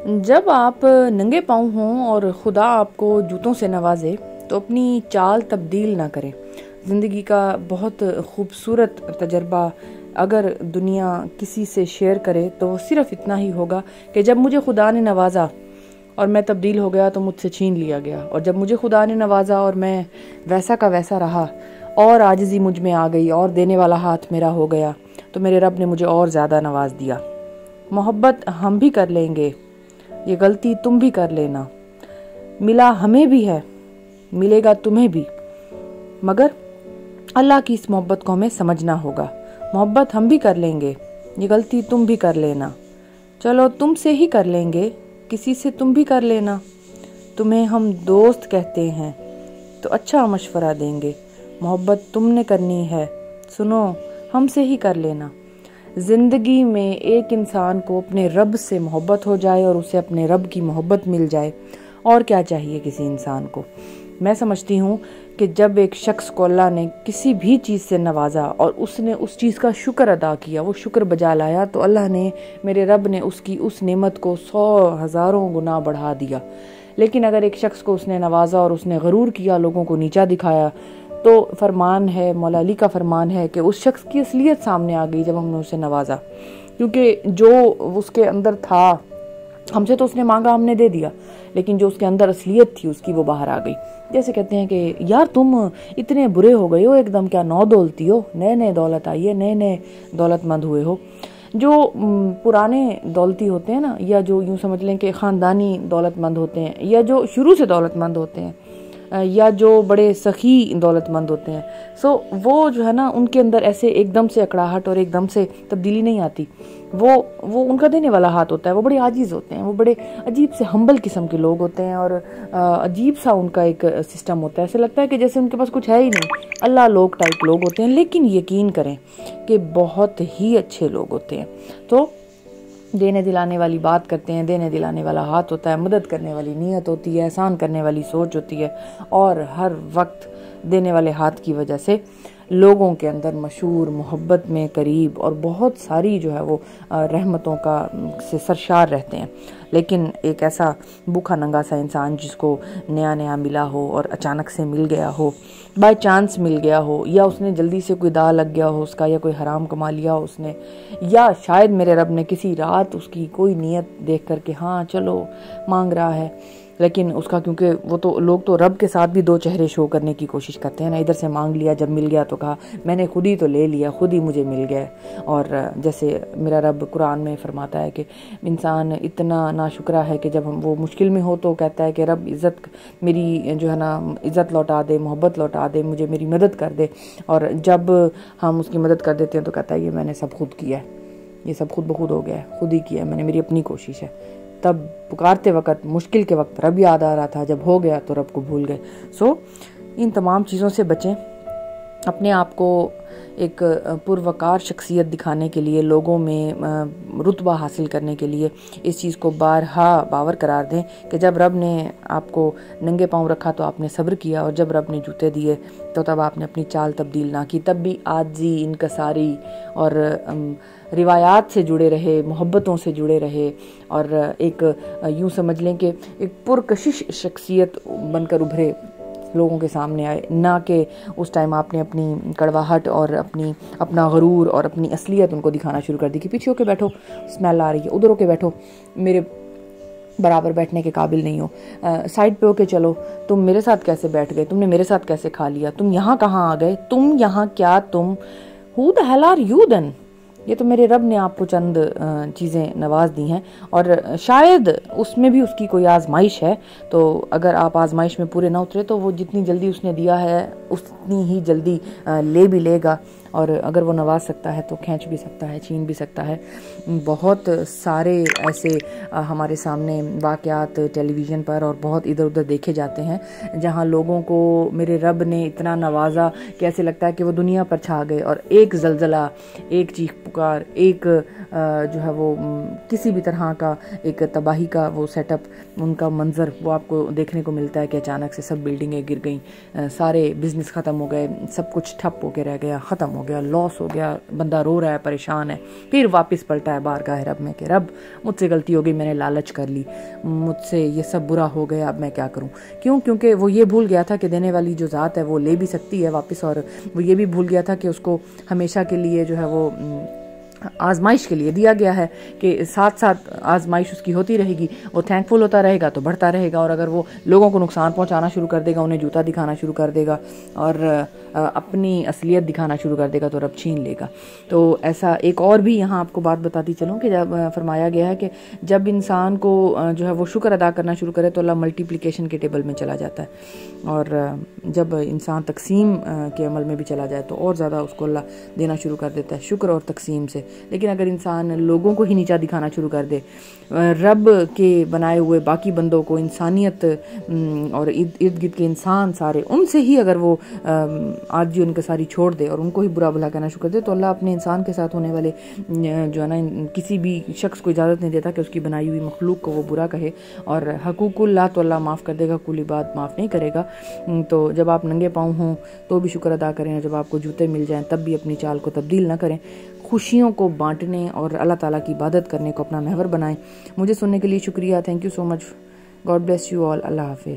جب آپ ننگے پاؤں ہوں اور خدا آپ کو جوتوں سے نوازے تو اپنی چال تبدیل نہ کریں۔ زندگی کا بہت خوبصورت تجربہ اگر دنیا کسی سے شیئر کرے تو صرف اتنا ہی ہوگا کہ جب مجھے خدا نے نوازا اور میں تبدیل ہو گیا تو مجھ سے چھین لیا گیا، اور جب مجھے خدا نے نوازا اور میں ویسا کا ویسا رہا اور عاجزی مجھ میں آ گئی اور دینے والا ہاتھ میرا ہو گیا تو میرے رب نے مجھے اور زیادہ نواز دیا۔ محبت ہم بھی کر لیں گے، یہ غلطی تم بھی کر لینا، ملا ہمیں بھی ہے، ملے گا تمہیں بھی، مگر اللہ کی اس محبت کو ہمیں سمجھنا ہوگا۔ محبت ہم بھی کر لیں گے، یہ غلطی تم بھی کر لینا، چلو تم سے ہی کر لیں گے، کسی سے تم بھی کر لینا، تمہیں ہم دوست کہتے ہیں تو اچھا مشورہ دیں گے، محبت تم نے کرنی ہے، سنو ہم سے ہی کر لینا۔ زندگی میں ایک انسان کو اپنے رب سے محبت ہو جائے اور اسے اپنے رب کی محبت مل جائے، اور کیا چاہیے کسی انسان کو۔ میں سمجھتی ہوں کہ جب ایک شخص کو اللہ نے کسی بھی چیز سے نوازا اور اس نے اس چیز کا شکر ادا کیا، وہ شکر بجا لایا، تو اللہ نے، میرے رب نے اس کی اس نعمت کو 100 ہزاروں گنا بڑھا دیا۔ لیکن اگر ایک شخص کو اس نے نوازا اور اس نے غرور کیا، لوگوں کو نیچا دکھایا، تو فرمان ہے، مولا علی کا فرمان ہے کہ اس شخص کی اصلیت سامنے آ گئی جب ہم نے اسے نوازا، کیونکہ جو اس کے اندر تھا، ہم سے تو اس نے مانگا، ہم نے دے دیا، لیکن جو اس کے اندر اصلیت تھی اس کی وہ باہر آ گئی۔ جیسے کہتے ہیں کہ یار تم اتنے برے ہو گئے ہو، ایک دم کیا نو دولتی ہو، نئے دولت آئی ہے، نئے دولت مند ہوئے ہو۔ جو پرانے دولتی ہوتے ہیں نا، یا جو یوں سمجھ لیں کہ خاندانی دولت مند ہوتے ہیں، یا جو شروع سے دولت مند ہوتے ہیں، یا جو بڑے سخی دولت مند ہوتے ہیں، وہ جو ہے نا، ان کے اندر ایسے ایک دم سے اکڑاہٹ اور ایک دم سے تبدیلی نہیں آتی۔ وہ ان کا دینے والا ہاتھ ہوتا ہے، وہ بڑے عاجز ہوتے ہیں، وہ بڑے عجیب سے ہمبل قسم کے لوگ ہوتے ہیں، اور عجیب سا ان کا ایک سسٹم ہوتا ہے، ایسے لگتا ہے کہ جیسے ان کے پاس کچھ ہے ہی نہیں، اللہ لوگ ٹائپ لوگ ہوتے ہیں، لیکن یقین کریں کہ بہت ہی اچھے لوگ ہوتے ہیں۔ تو دینے دلانے والی بات کرتے ہیں، دینے دلانے والا ہاتھ ہوتا ہے، مدد کرنے والی نیت ہوتی ہے، احسان کرنے والی سوچ ہوتی ہے، اور ہر وقت دینے والے ہاتھ کی وجہ سے لوگوں کے اندر مشہور، محبت میں قریب، اور بہت ساری جو ہے وہ رحمتوں کا سے سرشار رہتے ہیں۔ لیکن ایک ایسا بھوکا ننگا سا انسان جس کو نیا ملا ہو اور اچانک سے مل گیا ہو، بائی چانس مل گیا ہو، یا اس نے جلدی سے کوئی داغ لگ گیا ہو اس کا، یا کوئی حرام کما لیا ہو اس نے، یا شاید میرے رب نے کسی رات اس کی کوئی نیت دیکھ کر کے ہاں چلو مانگ رہا ہے، لیکن اس کا، کیونکہ وہ تو لوگ تو رب کے ساتھ بھی دو چہرے شو کرنے کی کوشش کرتے ہیں نا، ادھر سے مانگ لیا، جب مل گیا تو کہا میں نے خود ہی تو لے لیا، خود ہی مجھے مل گیا۔ اور جیسے میرا رب قرآن میں فرماتا ہے کہ انسان اتنا ناشکرا ہے کہ جب وہ مشکل میں ہو تو کہتا ہے کہ رب عزت میری جو ہے نا، عزت لوٹا دے، محبت لوٹا دے، مجھے میری مدد کر دے، اور جب ہم اس کی مدد کر دیتے ہیں تو کہتا ہے یہ میں نے سب خود کیا ہے، یہ سب خود بخود ہو گیا ہے، خود ہی کیا ہے میں نے، میری اپنی کوشش ہے۔ تب پکارتے وقت، مشکل کے وقت رب یاد آ رہا تھا، جب ہو گیا تو رب کو بھول گئے۔ ان تمام چیزوں سے بچیں۔ اپنے آپ کو ایک پروقار شخصیت دکھانے کے لیے، لوگوں میں رتبہ حاصل کرنے کے لیے اس چیز کو بارہا باور قرار دیں کہ جب رب نے آپ کو ننگے پاؤں رکھا تو آپ نے صبر کیا، اور جب رب نے جوتے دیے تو تب آپ نے اپنی چال تبدیل نہ کی، تب بھی عاجزی، انکساری اور روایات سے جڑے رہے، محبتوں سے جڑے رہے، اور ایک یوں سمجھ لیں کہ ایک پرکشش شخصیت بن کر ابھرے، لوگوں کے سامنے آئے، نہ کہ اس ٹائم آپ نے اپنی کڑواہٹ اور اپنا غرور اور اپنی اصلیت ان کو دکھانا شروع کر دی کہ پیچھے ہو کے بیٹھو، اسمیل آ رہی ہے، ادھر ہو کے بیٹھو، میرے برابر بیٹھنے کے قابل نہیں ہو، سائڈ پہ ہو کے چلو، تم میرے ساتھ کیسے بیٹھ گئے، تم نے میرے ساتھ کیسے کھا لیا، تم یہاں کہاں آ گئے، تم یہاں کیا، تم who the hell are you then؟ یہ تو میرے رب نے آپ کو چند چیزیں نواز دی ہیں، اور شاید اس میں بھی اس کی کوئی آزمائش ہے، تو اگر آپ آزمائش میں پورے نہ اترے تو وہ جتنی جلدی اس نے دیا ہے اتنی ہی جلدی لے بھی لے گا، اور اگر وہ نواز سکتا ہے تو کھینچ بھی سکتا ہے، چھین بھی سکتا ہے۔ بہت سارے ایسے ہمارے سامنے واقعات ٹیلی ویژن پر اور بہت ادھر ادھر دیکھے جاتے ہیں جہاں لوگوں کو میرے رب نے اتنا نوازا کہ ایسے لگتا ہے کہ وہ دنیا پر چھا گئے، اور ایک زلزلہ، ایک چیخ پکار، ایک جو ہے وہ کسی بھی طرح کا ایک تباہی کا وہ سیٹ اپ، ان کا منظر وہ آپ کو دیکھنے کو ملتا ہے کہ اچانک سے سب بلڈنگیں گر گئیں، سارے بزنس ختم ہو گئے، سب کچھ ٹھپ ہو کے رہ گیا، ختم ہو ہو گیا, لاس ہو گیا, بندہ رو رہا ہے, پریشان ہے, پھر واپس پلٹا ہے بارگاہ رب میں کہ رب مجھ سے غلطی ہو گئی, میں نے لالچ کر لی, مجھ سے یہ سب برا ہو گیا, اب میں کیا کروں. کیونکہ وہ یہ بھول گیا تھا کہ دینے والی جو ذات ہے وہ لے بھی سکتی ہے واپس, اور وہ یہ بھی بھول گیا تھا کہ اس کو ہمیشہ کے لیے جو ہے وہ آزمائش کے لیے دیا گیا ہے, کہ ساتھ ساتھ آزمائش اس کی ہوتی رہے گی, وہ تھینک فل ہوتا رہے گا تو بڑھتا رہے گا, اور اگر وہ لوگوں کو نقصان پہنچانا شروع کر دے گا, انہیں جوتا دکھانا شروع کر دے گا اور اپنی اصلیت دکھانا شروع کر دے گا تو رب چھین لے گا. تو ایسا ایک اور بھی یہاں آپ کو بات بتاتی چلوں کہ جب فرمایا گیا ہے کہ جب انسان کو جو ہے وہ شکر ادا کرنا شروع کرے تو اللہ ملٹیپلیکیشن کے ٹیبل میں چلا جاتا ہے, اور جب انسان تقسیم کے عمل میں بھی چلا جائے تو اور زیادہ اس کو اللہ دینا شروع کر دیتا ہے شکر اور تقسیم سے. لیکن اگر انسان لوگوں کو ہی نیچا دکھانا شروع کر دے, رب کے بنائے ہوئے باقی بندوں کو, انسانیت اور ارد گرد کے انسان سارے, ان سے ہی اگر وہ آج ان کا ساری چھوڑ دے اور ان کو ہی برا بھلا کہنا شروع کر دے, تو اللہ اپنے انسان کے ساتھ ہونے والے جو ہے نا کسی بھی شخص کو اجازت نہیں دیتا کہ اس کی بنائی ہوئی مخلوق کو وہ برا کہے, اور حقوق اللہ تو اللہ معاف کر دے گا, کلی بات معاف نہیں کرے گا. تو جب آپ ننگے پاؤں ہوں تو بھی شکر ادا کریں, اور جب آپ کو جوتے مل جائیں تب بھی اپنی چال کو تبدیل نہ کریں, خوشیوں کو بانٹنے اور اللہ تعالیٰ کی عبادت کرنے کو اپنا محور بنائیں. مجھے سننے کے لیے شکریہ, thank you so much, God bless you all, اللہ حافظ.